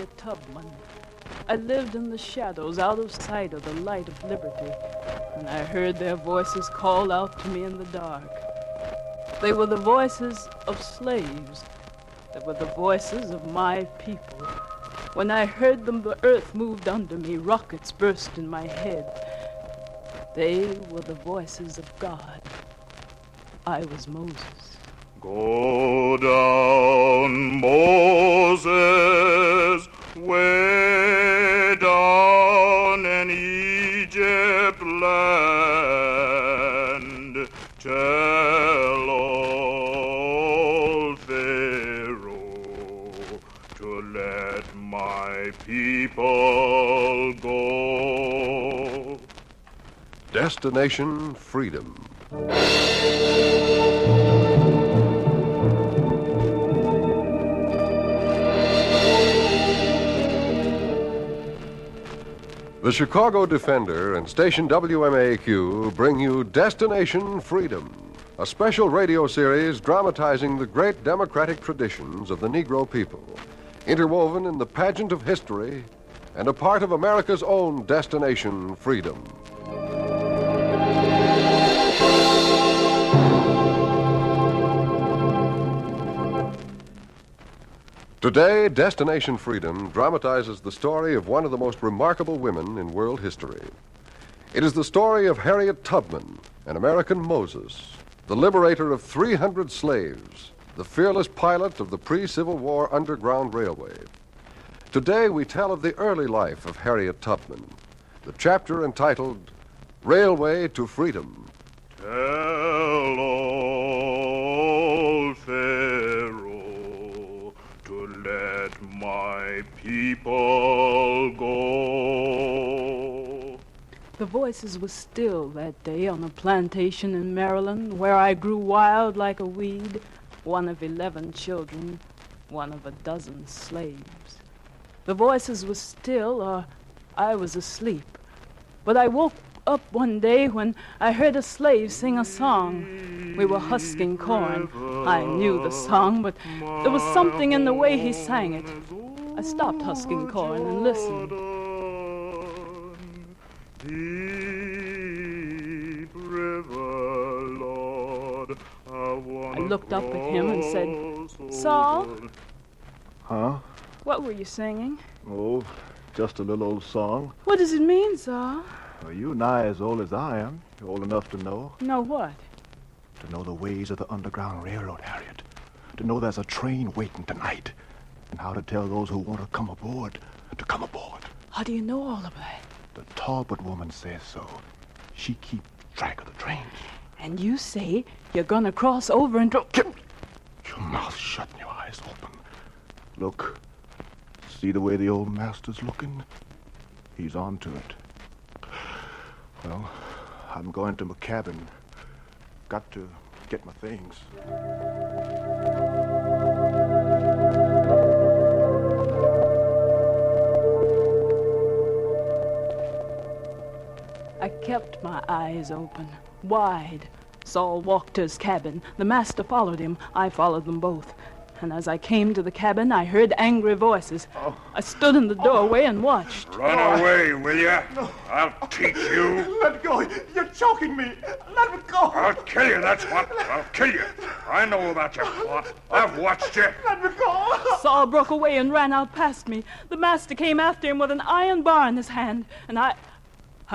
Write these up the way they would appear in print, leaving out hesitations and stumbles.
Harriet Tubman. I lived in the shadows, out of sight of the light of liberty, and I heard their voices call out to me in the dark. They were the voices of slaves. They were the voices of my people. When I heard them, the earth moved under me. Rockets burst in my head. They were the voices of God. I was Moses. Go down, Moses, way down in Egypt land. Tell old Pharaoh to let my people go. Destination Freedom. The Chicago Defender and station WMAQ bring you Destination Freedom, a special radio series dramatizing the great democratic traditions of the Negro people, interwoven in the pageant of history and a part of America's own Destination Freedom. Today, Destination Freedom dramatizes the story of one of the most remarkable women in world history. It is the story of Harriet Tubman, an American Moses, the liberator of 300 slaves, the fearless pilot of the pre-Civil War Underground Railway. Today, we tell of the early life of Harriet Tubman, the chapter entitled Railway to Freedom. Tell old Pharaoh to let my people go. The voices were still that day on a plantation in Maryland where I grew wild like a weed, one of 11 children, one of a dozen slaves. The voices were still, or I was asleep. But I woke up one day when I heard a slave sing a song. We were husking corn. I knew the song, but there was something in the way he sang it. I stopped husking corn and listened. Deep river, Lord, I looked up at him and said, "Saul?" Huh? What were you singing? Oh, just a little old song. What does it mean, Saul? Well, you and I as old as I am. You're old enough to know. Know what? To know the ways of the Underground Railroad, Harriet. To know there's a train waiting tonight. And how to tell those who want to come aboard to come aboard. How do you know all of that? The Talbot woman says so. She keeps track of the trains. And you say you're gonna cross over and Keep your mouth shut and your eyes open. Look. See the way the old master's looking? He's on to it. Well, I'm going to my cabin. Got to get my things. I kept my eyes open, wide. Saul walked to his cabin. The master followed him. I followed them both. And as I came to the cabin, I heard angry voices. I stood in the doorway and watched. Run away, will you? No. I'll teach you. Let go. You're choking me. Let me go. I'll kill you, that's what. I'll kill you. I know about your plot. I've watched you. Let me go. Saul broke away and ran out past me. The master came after him with an iron bar in his hand, and I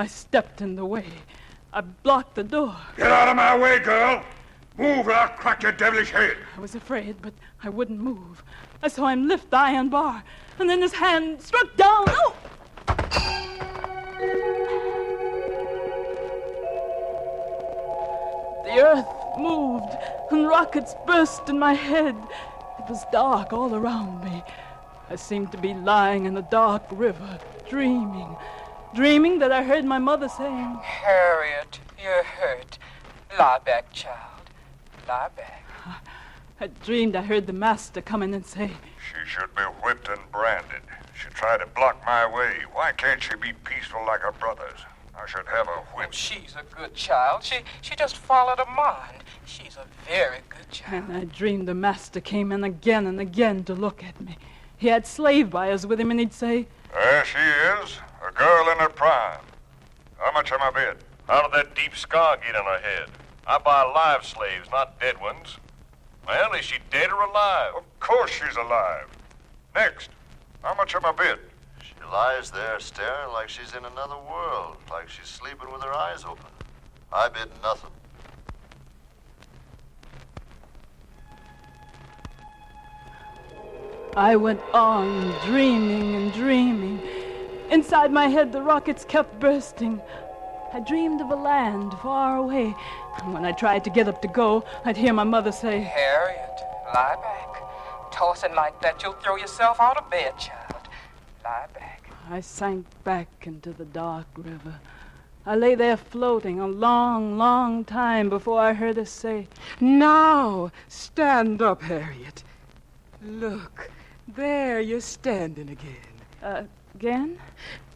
stepped in the way. I blocked the door. Get out of my way, girl. Move or I'll crack your devilish head. I was afraid, but I wouldn't move. I saw him lift the iron bar, and then his hand struck down. Oh! The earth moved, and rockets burst in my head. It was dark all around me. I seemed to be lying in a dark river, dreaming that I heard my mother saying, "Harriet, you're hurt. Lie back, child. Lie back." I dreamed I heard the master come in and say, "She should be whipped and branded. She tried to block my way. Why can't she be peaceful like her brothers? I should have her Oh, whipped." she's a good child. She just followed her mind. She's a very good child. and I dreamed the master came in again and again to look at me. He had slave buyers with him, and he'd say, There she is, a girl in her prime. How much am I bid? How did that deep scar get on her head? I buy live slaves, not dead ones. Well, is she dead or alive? Of course she's alive. Next, how much am I bid? She lies there staring like she's in another world, like she's sleeping with her eyes open. I bid nothing. I went on dreaming and dreaming. Inside my head, the rockets kept bursting. I dreamed of a land far away. And when I tried to get up to go, I'd hear my mother say, Harriet, lie back. Tossing like that, you'll throw yourself out of bed, child. Lie back. I sank back into the dark river. I lay there floating a long, long time before I heard her say, Now, stand up, Harriet. Look, there you're standing again. Again?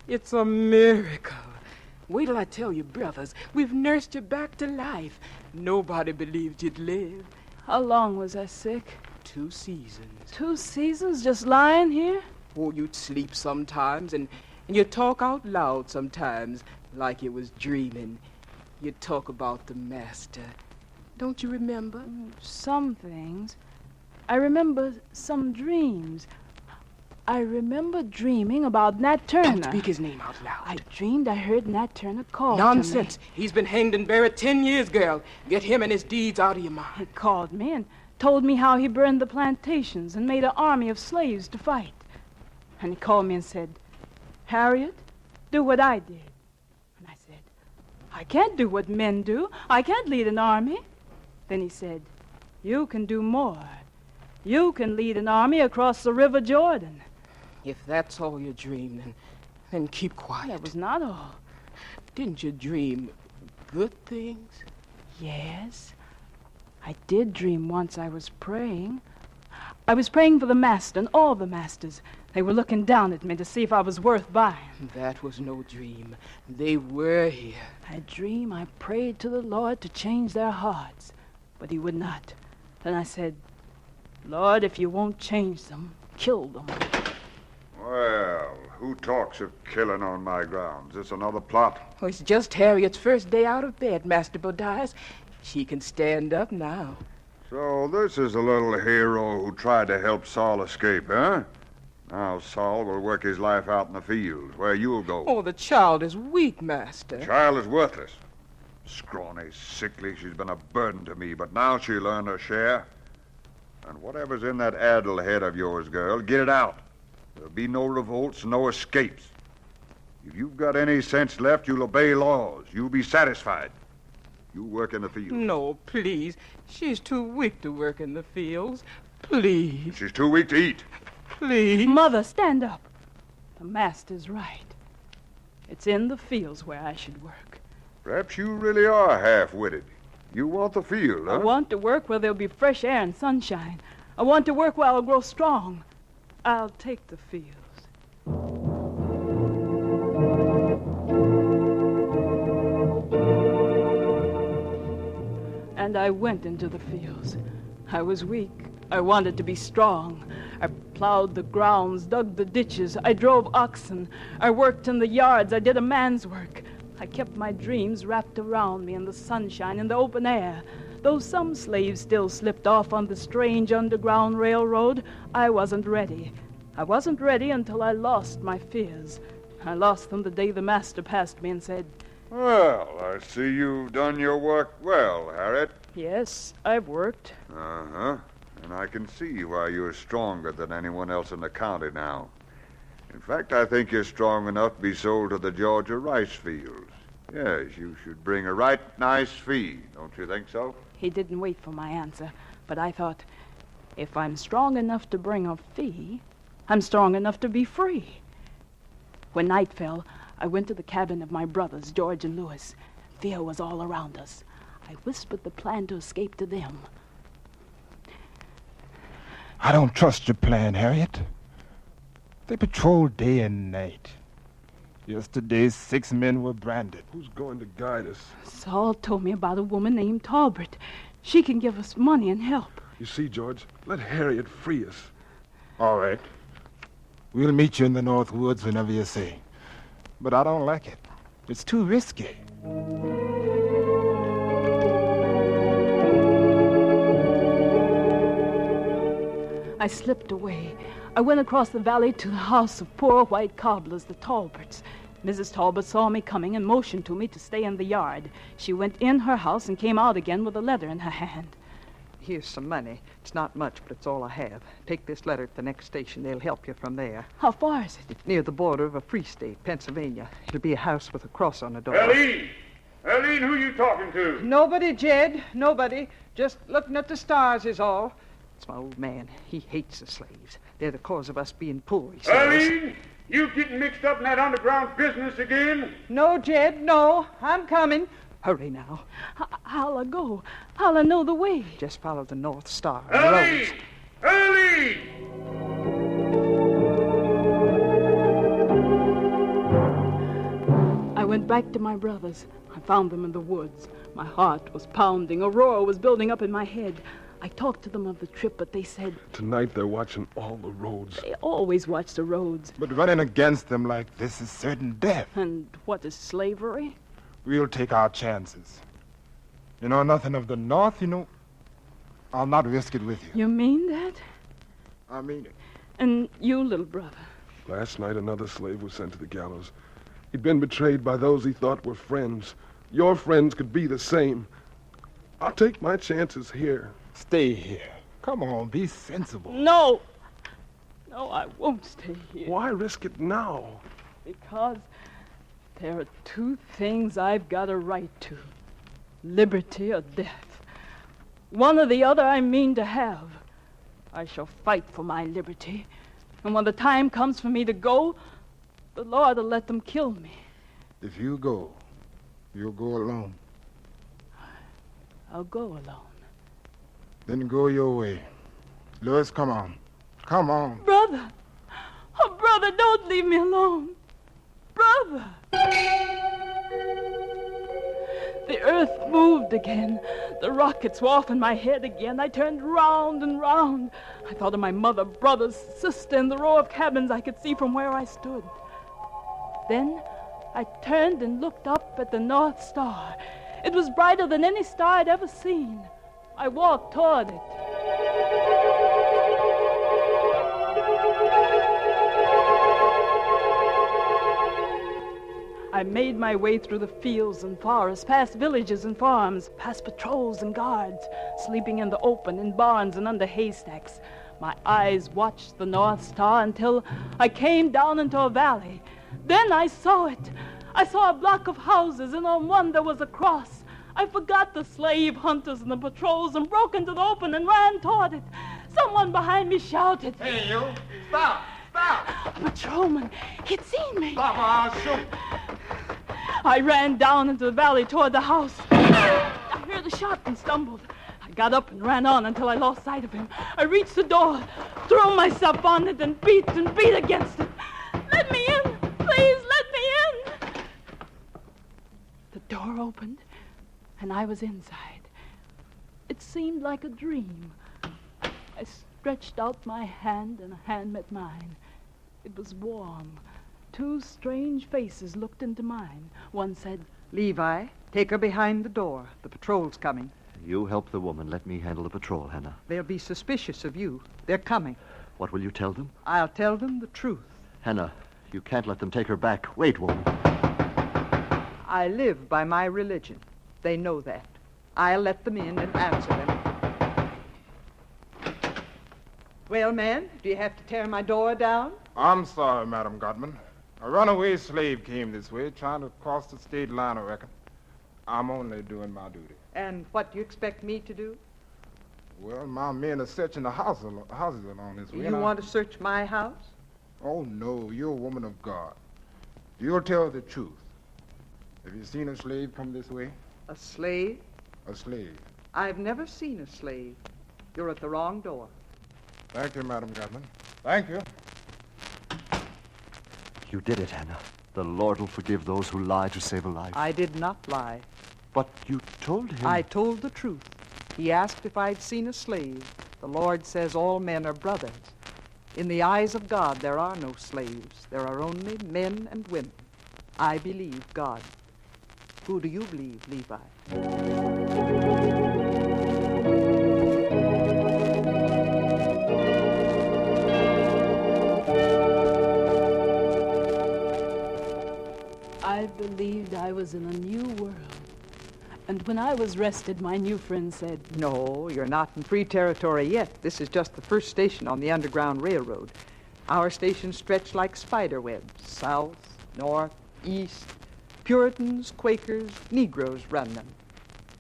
It's a miracle. Wait till I tell you, brothers, we've nursed you back to life. Nobody believed you'd live. How long was I sick? 2 seasons. 2 seasons just lying here? Oh, you'd sleep sometimes, and you'd talk out loud sometimes, like you was dreaming. You'd talk about the master. Don't you remember? Some things. I remember some dreams. I remember dreaming about Nat Turner. Don't speak his name out loud. I dreamed I heard Nat Turner call Nonsense. to me. He's been hanged and buried 10 years, girl. Get him and his deeds out of your mind. He called me and told me how he burned the plantations and made an army of slaves to fight. And he called me and said, Harriet, do what I did. And I said, I can't do what men do. I can't lead an army. Then he said, you can do more. You can lead an army across the River Jordan. If that's all you dream, then keep quiet. That was not all. Didn't you dream good things? Yes. I did dream once I was praying. I was praying for the master and all the masters. They were looking down at me to see if I was worth buying. That was no dream. They were here. I dream I prayed to the Lord to change their hearts, but he would not. Then I said, Lord, if you won't change them, kill them. Well, who talks of killing on my grounds? This another plot? Oh, it's just Harriet's first day out of bed, Master Bodias. She can stand up now. So this is the little hero who tried to help Saul escape, huh? Now Saul will work his life out in the fields, where you'll go. Oh, the child is weak, Master. The child is worthless. Scrawny, sickly, she's been a burden to me, but now she'll earn her share. And whatever's in that addle head of yours, girl, get it out. There'll be no revolts, no escapes. If you've got any sense left, you'll obey laws. You'll be satisfied. You work in the fields. No, please. She's too weak to work in the fields. Please. She's too weak to eat. Please. Mother, stand up. The master's right. It's in the fields where I should work. Perhaps you really are half-witted. You want the field, huh? I want to work where there'll be fresh air and sunshine. I want to work where I'll grow strong. I'll take the fields. And I went into the fields. I was weak. I wanted to be strong. I plowed the grounds, dug the ditches. I drove oxen. I worked in the yards. I did a man's work. I kept my dreams wrapped around me in the sunshine, in the open air. Though some slaves still slipped off on the strange underground railroad, I wasn't ready. I wasn't ready until I lost my fears. I lost them the day the master passed me and said, Well, I see you've done your work well, Harriet. Yes, I've worked. Uh-huh. And I can see why you're stronger than anyone else in the county now. In fact, I think you're strong enough to be sold to the Georgia rice fields. Yes, you should bring a right nice fee, don't you think so? He didn't wait for my answer, but I thought, if I'm strong enough to bring a fee, I'm strong enough to be free. When night fell, I went to the cabin of my brothers, George and Louis. Fear was all around us. I whispered the plan to escape to them. I don't trust your plan, Harriet. They patrol day and night. Yesterday, 6 men were branded. Who's going to guide us? Saul told me about a woman named Talbot. She can give us money and help. You see, George, let Harriet free us. All right. We'll meet you in the North Woods whenever you say. But I don't like it. It's too risky. I slipped away. I went across the valley to the house of poor white cobblers, the Talbots. Mrs. Talbot saw me coming and motioned to me to stay in the yard. She went in her house and came out again with a letter in her hand. Here's some money. It's not much, but it's all I have. Take this letter to the next station. They'll help you from there. How far is it? It's near the border of a free state, Pennsylvania. It'll be a house with a cross on the door. Eileen! Eileen, who you talking to? Nobody, Jed. Nobody. Just looking at the stars is all. It's my old man. He hates the slaves. They're the cause of us being poor, he says. Eileen! You getting mixed up in that underground business again? No, Jed, no. I'm coming. Hurry now. How'll I go? How'll I know the way? Just follow the North Star. Eileen! Eileen! I went back to my brothers. I found them in the woods. My heart was pounding. A roar was building up in my head. I talked to them of the trip, but they said... Tonight they're watching all the roads. They always watch the roads. But running against them like this is certain death. And what is slavery? We'll take our chances. You know nothing of the North, I'll not risk it with you. You mean that? I mean it. And you, little brother? Last night another slave was sent to the gallows. He'd been betrayed by those he thought were friends. Your friends could be the same. I'll take my chances here. Stay here. Come on, be sensible. No! No, I won't stay here. Why risk it now? Because there are two things I've got a right to. Liberty or death. One or the other I mean to have. I shall fight for my liberty. And when the time comes for me to go, the Lord will let them kill me. If you go, you'll go alone. I'll go alone. Then go your way. Louis, come on. Come on. Brother! Oh, brother, don't leave me alone. Brother! The earth moved again. The rockets were off in my head again. I turned round and round. I thought of my mother, brothers, sister, in the row of cabins I could see from where I stood. Then I turned and looked up at the North Star. It was brighter than any star I'd ever seen. I walked toward it. I made my way through the fields and forests, past villages and farms, past patrols and guards, sleeping in the open, in barns and under haystacks. My eyes watched the North Star until I came down into a valley. Then I saw it. I saw a block of houses, and on one there was a cross. I forgot the slave hunters and the patrols and broke into the open and ran toward it. Someone behind me shouted, "Hey, you! Stop! Stop!" A patrolman. He'd seen me. Stop or I'll shoot. I ran down into the valley toward the house. I heard the shot and stumbled. I got up and ran on until I lost sight of him. I reached the door, threw myself on it, and beat against it. Let me in! Please, let me in! The door opened, and I was inside. It seemed like a dream. I stretched out my hand, and a hand met mine. It was warm. Two strange faces looked into mine. One said, Levi, take her behind the door. The patrol's coming. You help the woman. Let me handle the patrol, Hannah. They'll be suspicious of you. They're coming. What will you tell them? I'll tell them the truth. Hannah, you can't let them take her back. Wait, woman. I live by my religion. They know that. I'll let them in and answer them. Well, man, do you have to tear my door down? I'm sorry, Madam Godman. A runaway slave came this way, trying to cross the state line, I reckon. I'm only doing my duty. And what do you expect me to do? Well, my men are searching the houses along this way. You want to search my house? Oh, no, you're a woman of God. You'll tell the truth. Have you seen a slave come this way? A slave? A slave. I've never seen a slave. You're at the wrong door. Thank you, Madam Godman. Thank you. You did it, Hannah. The Lord will forgive those who lie to save a life. I did not lie. But you told him... I told the truth. He asked if I'd seen a slave. The Lord says all men are brothers. In the eyes of God, there are no slaves. There are only men and women. I believe God. Who do you believe, Levi? I believed I was in a new world. And when I was rested, my new friend said, No, you're not in free territory yet. This is just the first station on the Underground Railroad. Our stations stretch like spider webs, south, north, east. Puritans, Quakers, Negroes run them.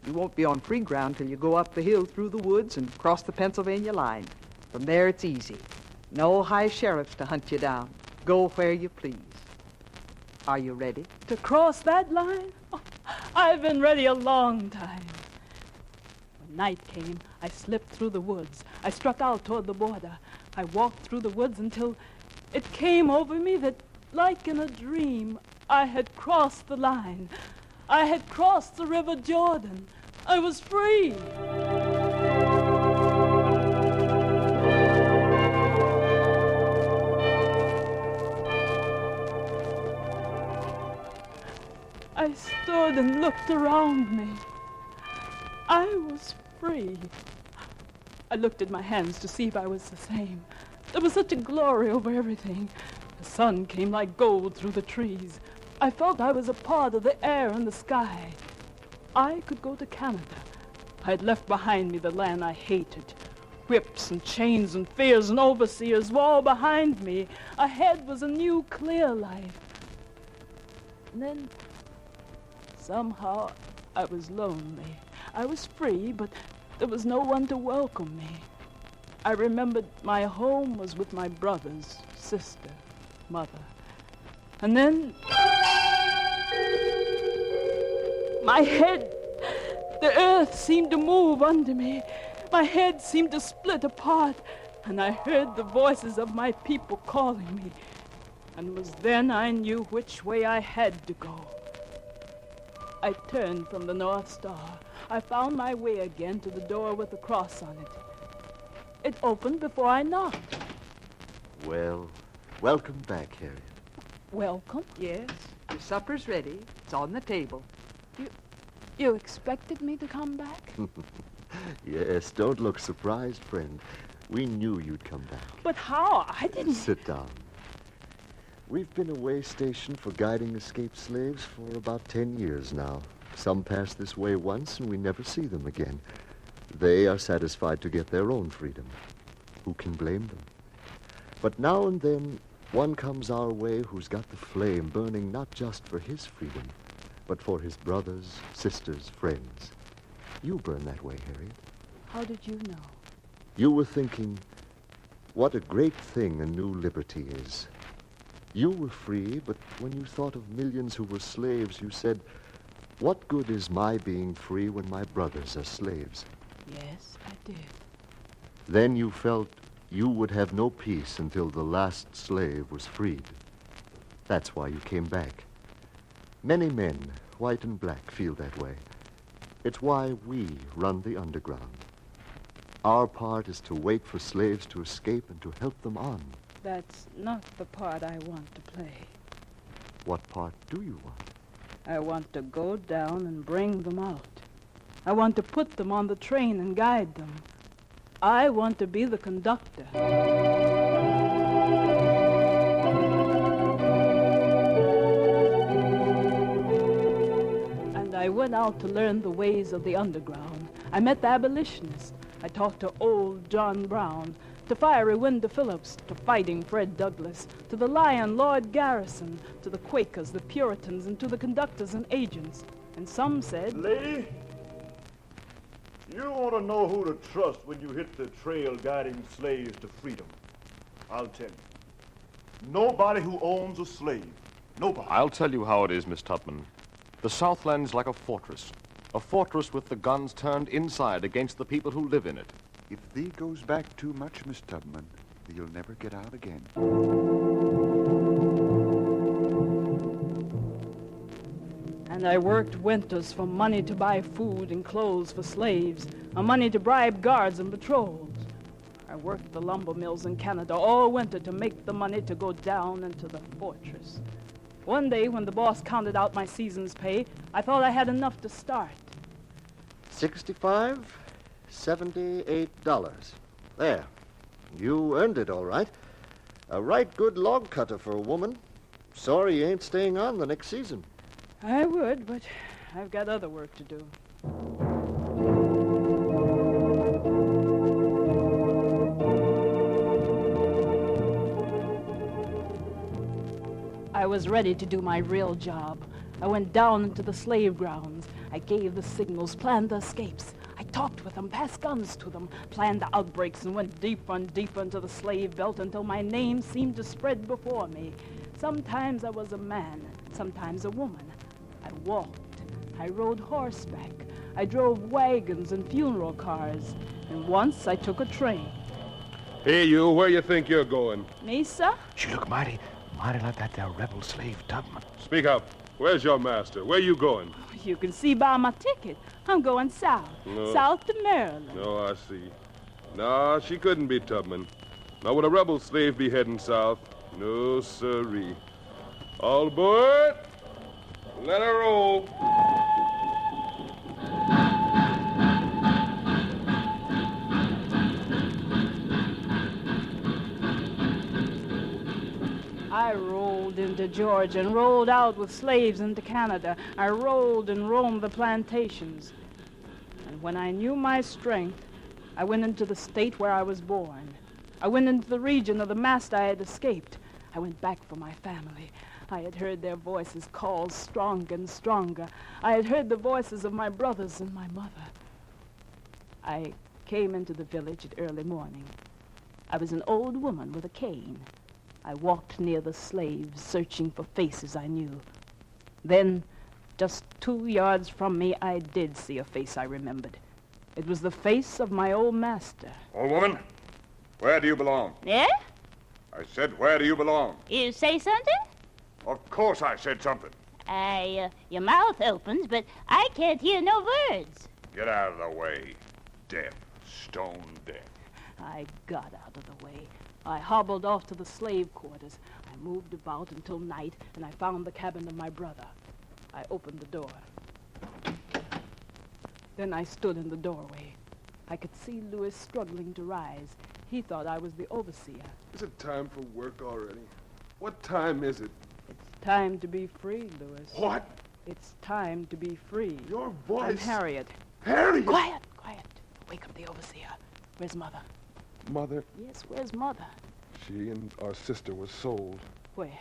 You won't be on free ground till you go up the hill through the woods and cross the Pennsylvania line. From there, it's easy. No high sheriffs to hunt you down. Go where you please. Are you ready? To cross that line? Oh, I've been ready a long time. When night came, I slipped through the woods. I struck out toward the border. I walked through the woods until it came over me that, like in a dream, I had crossed the line. I had crossed the River Jordan. I was free. I stood and looked around me. I was free. I looked at my hands to see if I was the same. There was such a glory over everything. The sun came like gold through the trees. I felt I was a part of the air and the sky. I could go to Canada. I had left behind me the land I hated. Whips and chains and fears and overseers were all behind me. Ahead was a new, clear life. And then, somehow, I was lonely. I was free, but there was no one to welcome me. I remembered my home was with my brothers, sister, mother. And then, my head, the earth seemed to move under me. My head seemed to split apart, and I heard the voices of my people calling me. And it was then I knew which way I had to go. I turned from the North Star. I found my way again to the door with the cross on it. It opened before I knocked. Well, welcome back, Harriet. Welcome? Yes, your supper's ready. It's on the table. You expected me to come back? Yes, don't look surprised, friend. We knew you'd come back. But how? I didn't... Sit down. We've been away stationed for guiding escaped slaves for about 10 years now. Some pass this way once and we never see them again. They are satisfied to get their own freedom. Who can blame them? But now and then, one comes our way who's got the flame burning not just for his freedom, but for his brothers, sisters, friends. You burn that way, Harriet. How did you know? You were thinking, what a great thing a new liberty is. You were free, but when you thought of millions who were slaves, you said, what good is my being free when my brothers are slaves? Yes, I did. Then you felt you would have no peace until the last slave was freed. That's why you came back. Many men, white and black, feel that way. It's why we run the underground. Our part is to wait for slaves to escape and to help them on. That's not the part I want to play. What part do you want? I want to go down and bring them out. I want to put them on the train and guide them. I want to be the conductor. And I went out to learn the ways of the underground. I met the abolitionists. I talked to old John Brown, to fiery Wendell Phillips, to fighting Fred Douglass, to the lion Lord Garrison, to the Quakers, the Puritans, and to the conductors and agents. And some said, Lady, you want to know who to trust when you hit the trail guiding slaves to freedom. I'll tell you. Nobody who owns a slave. Nobody. I'll tell you how it is, Miss Tubman. The Southland's like a fortress with the guns turned inside against the people who live in it. If thee goes back too much, Miss Tubman, thee'll never get out again. And I worked winters for money to buy food and clothes for slaves, and money to bribe guards and patrols. I worked the lumber mills in Canada all winter to make the money to go down into the fortress. One day, when the boss counted out my season's pay, I thought I had enough to start. $65, $78. There. You earned it, all right. A right good log cutter for a woman. Sorry you ain't staying on the next season. I would, but I've got other work to do. I was ready to do my real job. I went down into the slave grounds. I gave the signals, planned the escapes. I talked with them, passed guns to them, planned the outbreaks, and went deeper and deeper into the slave belt until my name seemed to spread before me. Sometimes I was a man, sometimes a woman. I walked. I rode horseback. I drove wagons and funeral cars. And once I took a train. Hey, you, where you think you're going? Me, sir? She look mighty like that there rebel slave Tubman. Speak up. Where's your master? Where you going? You can see by my ticket. I'm going south. No. South to Maryland. No, I see. No, she couldn't be Tubman. Now would a rebel slave be heading south? No, sirree. All aboard! Let her roll. I rolled into Georgia and rolled out with slaves into Canada. I rolled and roamed the plantations. And when I knew my strength, I went into the state where I was born. I went into the region of the master I had escaped. I went back for my family. I had heard their voices call stronger and stronger. I had heard the voices of my brothers and my mother. I came into the village at early morning. I was an old woman with a cane. I walked near the slaves, searching for faces I knew. Then, just 2 yards from me, I did see a face I remembered. It was the face of my old master. Old woman, where do you belong? Yeah? I said, where do you belong? You say something? Of course I said something. Your mouth opens, but I can't hear no words. Get out of the way. Deaf. Stone deaf. I got out of the way. I hobbled off to the slave quarters. I moved about until night, and I found the cabin of my brother. I opened the door. Then I stood in the doorway. I could see Louis struggling to rise. He thought I was the overseer. Is it time for work already? What time is it? It's time to be free, Louis. What? It's time to be free. Your voice. I'm Harriet. Harriet! Quiet. Wake up the overseer. Where's Mother? Mother? Yes, where's Mother? She and our sister were sold. Where?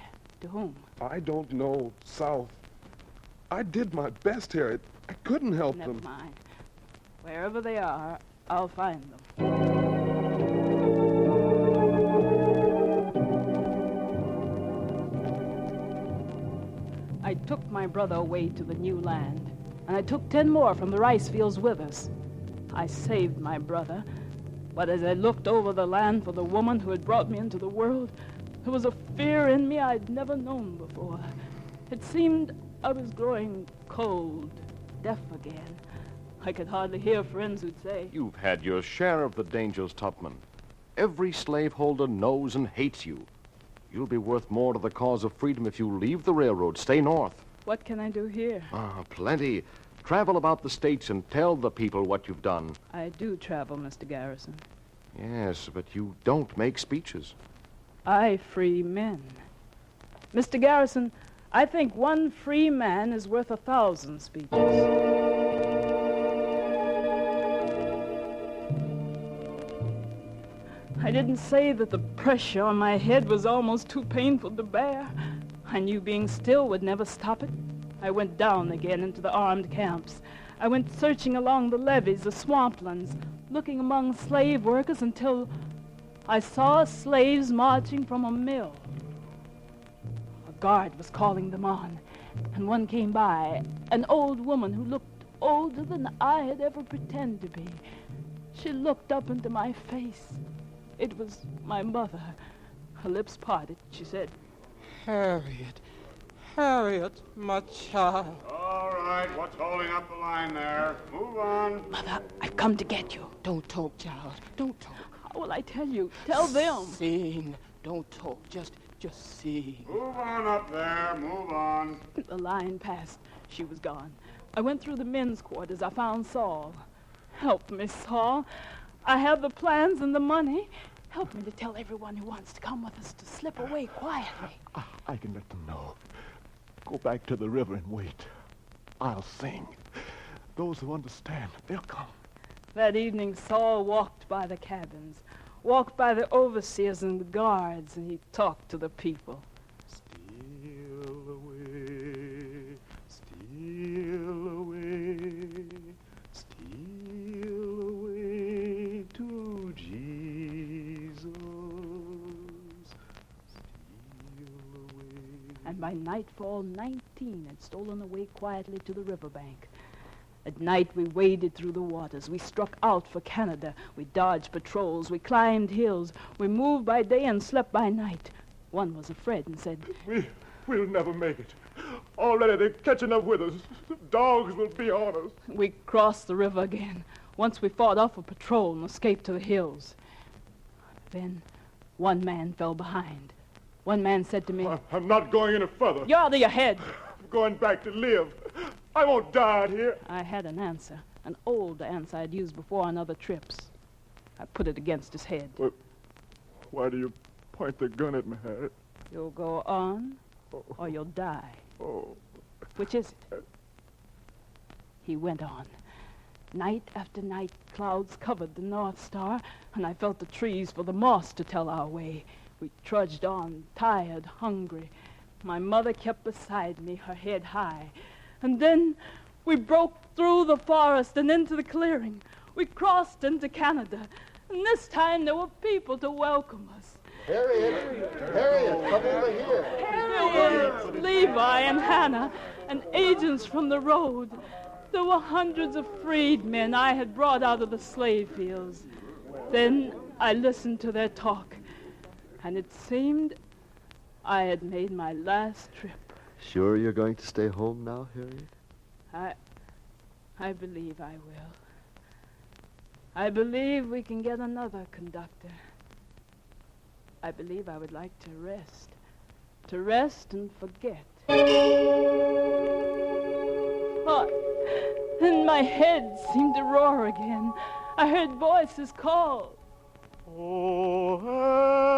To whom? I don't know. South. I did my best, Harriet. I couldn't help them. Never mind. Wherever they are, I'll find them. I took my brother away to the new land, and I took 10 more from the rice fields with us. I saved my brother, but as I looked over the land for the woman who had brought me into the world, there was a fear in me I'd never known before. It seemed I was growing cold, deaf again. I could hardly hear friends who'd say, You've had your share of the dangers, Tubman. Every slaveholder knows and hates you. You'll be worth more to the cause of freedom if you leave the railroad, stay north. What can I do here? Plenty. Travel about the states and tell the people what you've done. I do travel, Mr. Garrison. Yes, but you don't make speeches. I free men. Mr. Garrison, I think one free man is worth 1,000 speeches. I didn't say that the pressure on my head was almost too painful to bear. I knew being still would never stop it. I went down again into the armed camps. I went searching along the levees, the swamplands, looking among slave workers until I saw slaves marching from a mill. A guard was calling them on, and one came by, an old woman who looked older than I had ever pretended to be. She looked up into my face. It was my mother. Her lips parted. She said, Harriet, my child. All right, what's holding up the line there? Move on. Mother, I've come to get you. Don't talk, child. Don't talk. Well, I tell you, tell them. Sing. Don't talk. Just sing. Move on up there. Move on. The line passed. She was gone. I went through the men's quarters. I found Saul. Help me, Saul. I have the plans and the money. Help me to tell everyone who wants to come with us to slip away quietly. I can let them know. Go back to the river and wait. I'll sing. Those who understand, they'll come. That evening, Saul walked by the cabins, walked by the overseers and the guards, and he talked to the people. Steal away, steal away, steal away to Jesus. Steal away. And by nightfall, 19 had stolen away quietly to the riverbank. At night, we waded through the waters. We struck out for Canada. We dodged patrols. We climbed hills. We moved by day and slept by night. One was afraid and said, We'll never make it. Already they're catching up with us. The dogs will be on us. We crossed the river again. Once we fought off a patrol and escaped to the hills. Then one man fell behind. One man said to me, I'm not going any further. You're out of your head. I'm going back to live. I won't die out here. I had an answer, an old answer I'd used before on other trips. I put it against his head. Why do you point the gun at me, Harry? You'll go on, or you'll die. Oh. Which is it? He went on. Night after night, clouds covered the North Star, and I felt the trees for the moss to tell our way. We trudged on, tired, hungry. My mother kept beside me, her head high. And then we broke through the forest and into the clearing. We crossed into Canada, and this time there were people to welcome us. Harriet, come over here. There were Levi and Hannah, and agents from the road. There were hundreds of freedmen I had brought out of the slave fields. Then I listened to their talk, and it seemed I had made my last trip. Sure you're going to stay home now, Harriet? I believe I will. I believe we can get another conductor. I believe I would like to rest and forget. But then my head seemed to roar again. I heard voices call. Oh, Harriet.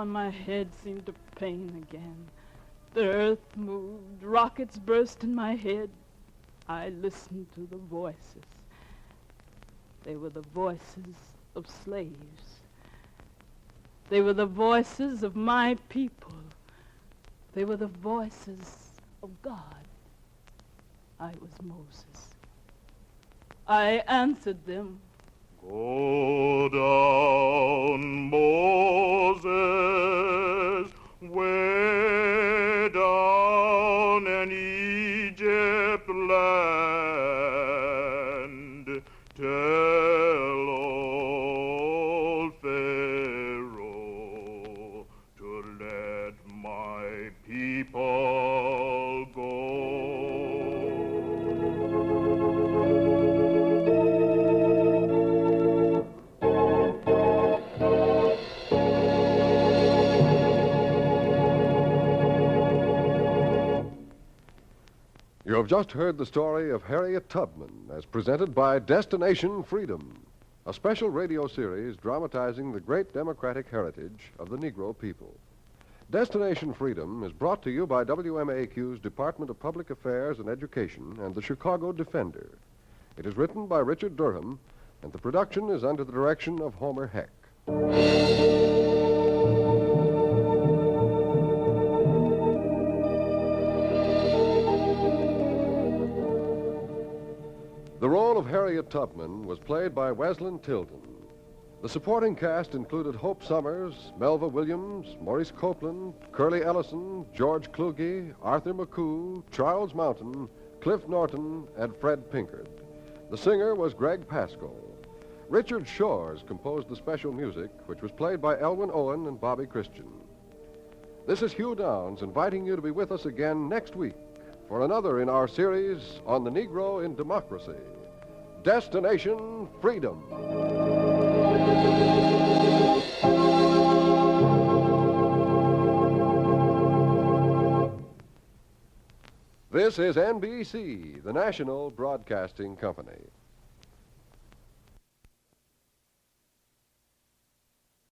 My head seemed to pain again. The earth moved, rockets burst in my head. I listened to the voices. They were the voices of slaves. They were the voices of my people. They were the voices of God. I was Moses. I answered them. Go down, Moses, way down in Egypt land. Tell old Pharaoh to let my people go. You have just heard the story of Harriet Tubman as presented by Destination Freedom, a special radio series dramatizing the great democratic heritage of the Negro people. Destination Freedom is brought to you by WMAQ's Department of Public Affairs and Education and the Chicago Defender. It is written by Richard Durham, and the production is under the direction of Homer Heck. The role of Harriet Tubman was played by Weslin Tilden. The supporting cast included Hope Summers, Melva Williams, Maurice Copeland, Curly Ellison, George Kluge, Arthur McCoo, Charles Mountain, Cliff Norton, and Fred Pinkard. The singer was Greg Pascoe. Richard Shores composed the special music, which was played by Elwyn Owen and Bobby Christian. This is Hugh Downs inviting you to be with us again next week for another in our series on the Negro in Democracy, Destination Freedom. This is NBC, the National Broadcasting Company.